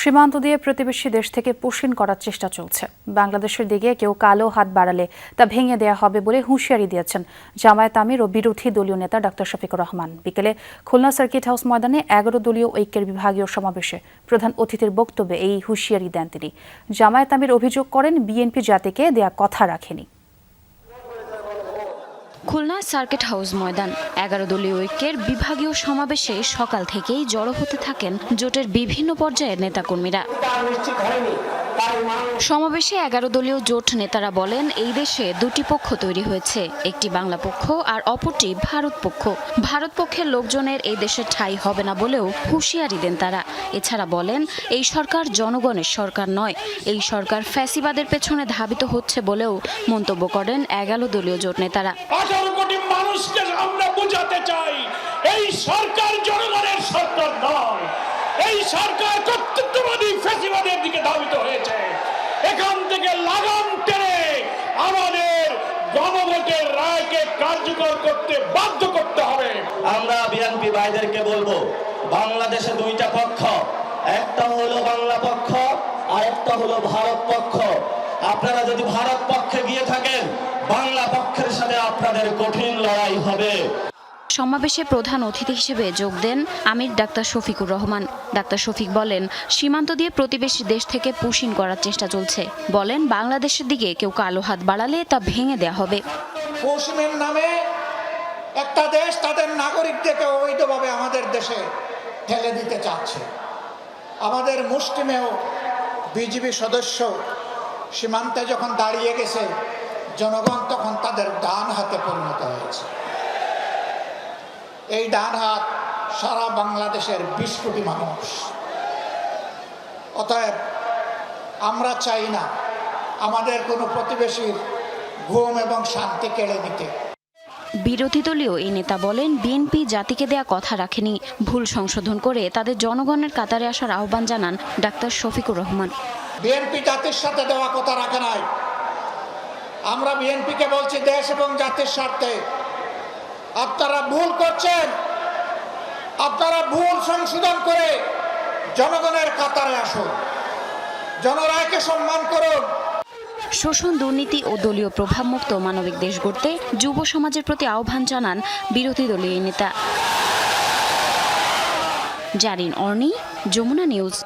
সীমান্ত দিয়ে প্রতিবেশী দেশ থেকে পুশিন করার চেষ্টা চলছে। বাংলাদেশের দিকে কেউ কালো হাত বাড়ালে তা ভেঙে দেয়া হবে বলে হুঁশিয়ারি দিয়েছেন জামায়াত আমির ও বিরোধী দলীয় নেতা ডক্টর শফিকুর রহমান। বিকেলে খুলনা সার্কিট হাউস ময়দানে 11 দলীয় ঐক্যের বিভাগীয় সমাবেশে প্রধান অতিথির বক্তব্যে এই হুঁশিয়ারি দেন তিনি। জামায়াত আমির অভিযোগ করেন, বিএনপি জাতিকে দেয়া কথা রাখেনি। খুলনা সার্কিট হাউস ময়দান 11 দলীয় ঐক্যের বিভাগীয় সমাবেশে সকাল থেকেই জড়ো হতে থাকেন জোটের বিভিন্ন পর্যায়ের নেতাকর্মীরা। সমাবেশে 11 দলীয় জোট নেতারা বলেন, এই দেশে দুটি পক্ষ তৈরি হয়েছে, একটি বাংলা পক্ষ আর অপরটি ভারত পক্ষ। ভারত পক্ষের লোকজনের এই দেশে ঠাঁই হবে না বলেও হুঁশিয়ারি দেন তারা। এছাড়া বলেন, এই সরকার জনগণের সরকার নয়, এই সরকার ফ্যাসিবাদের পেছনে ধাবিত হচ্ছে বলেও মন্তব্য করেন 11 দলীয় জোট নেতারা। 18 কোটি মানুষকে আমরা বোঝাতে চাই, এই সরকার জনগণের সরকার নয়, এই সরকার কর্তৃত্ববাদী ফ্যাসিবাদের দিকে ধাবিত হয়েছে। এখান থেকে লাগাম টেনে আমাদের গণভোটের রায়কে কার্যকর করতে বাধ্য করতে হবে। আমরা বিএনপি ভাইদেরকে বলবো, বাংলাদেশে দুইটা পক্ষ, একটা হলো বাংলা পক্ষ আর একটা হলো ভারত পক্ষ। আপনারা যদি ভারত পক্ষে গিয়ে থাকেন, বাংলা পক্ষের সাথে আপনাদের কঠিন লড়াই হবে। সমাবেশে প্রধান অতিথি হিসেবে যোগ দেন আমির ডাক্তার শফিকুর রহমান। ডাক্তার শফিক বলেন, সীমান্ত দিয়ে প্রতিবেশী দেশ থেকে পুশিন করার চেষ্টা চলছে। বলেন, বাংলাদেশের দিকে কেউ কালো হাত বাড়ালে তা ভেঙে দেয়া হবে। পুশিনের নামে একটা দেশ তাদের নাগরিকদেরকে অবৈধভাবে আমাদের দেশে ঠেলে দিতে চাচ্ছে। আমাদের মুষ্টিমেয় বিজিবি সদস্য সীমান্তে যখন দাঁড়িয়ে গেছে, জনগণ তখন তাদের ডান হাতে পরিণত হয়েছে। এই ডান হাত সারা বাংলাদেশের 20 কোটি মানুষ। অতএব আমরা চাই না আমাদের কোনো প্রতিবেশীর ঘুম এবং শান্তি কেড়ে নিতে। বিরোধী দলীয় এই নেতা বলেন, বিএনপি জাতিকে দেয়া কথা রাখেনি, ভুল সংশোধন করে তাদের জনগণের কাতারে আসার আহ্বান জানান ডাক্তার শফিকুর রহমান। বিএনপি জাতির সাথে দেওয়া কথা রাখে নাই। আমরা বিএনপিকে বলছি, দেশ এবং জাতির স্বার্থে আপনারা ভুল করছেন, আপনারা ভুল সংশোধন করে জনগণের কাতারে আসুন, জনরায়কে সম্মান করুন। শোষণ, দুর্নীতি ও দলীয় প্রভাবমুক্ত মানবিক দেশ গড়তে যুব সমাজের প্রতি আহ্বান জানান বিরোধী দলীয় নেতা। জারিন অর্নি, যমুনা নিউজ।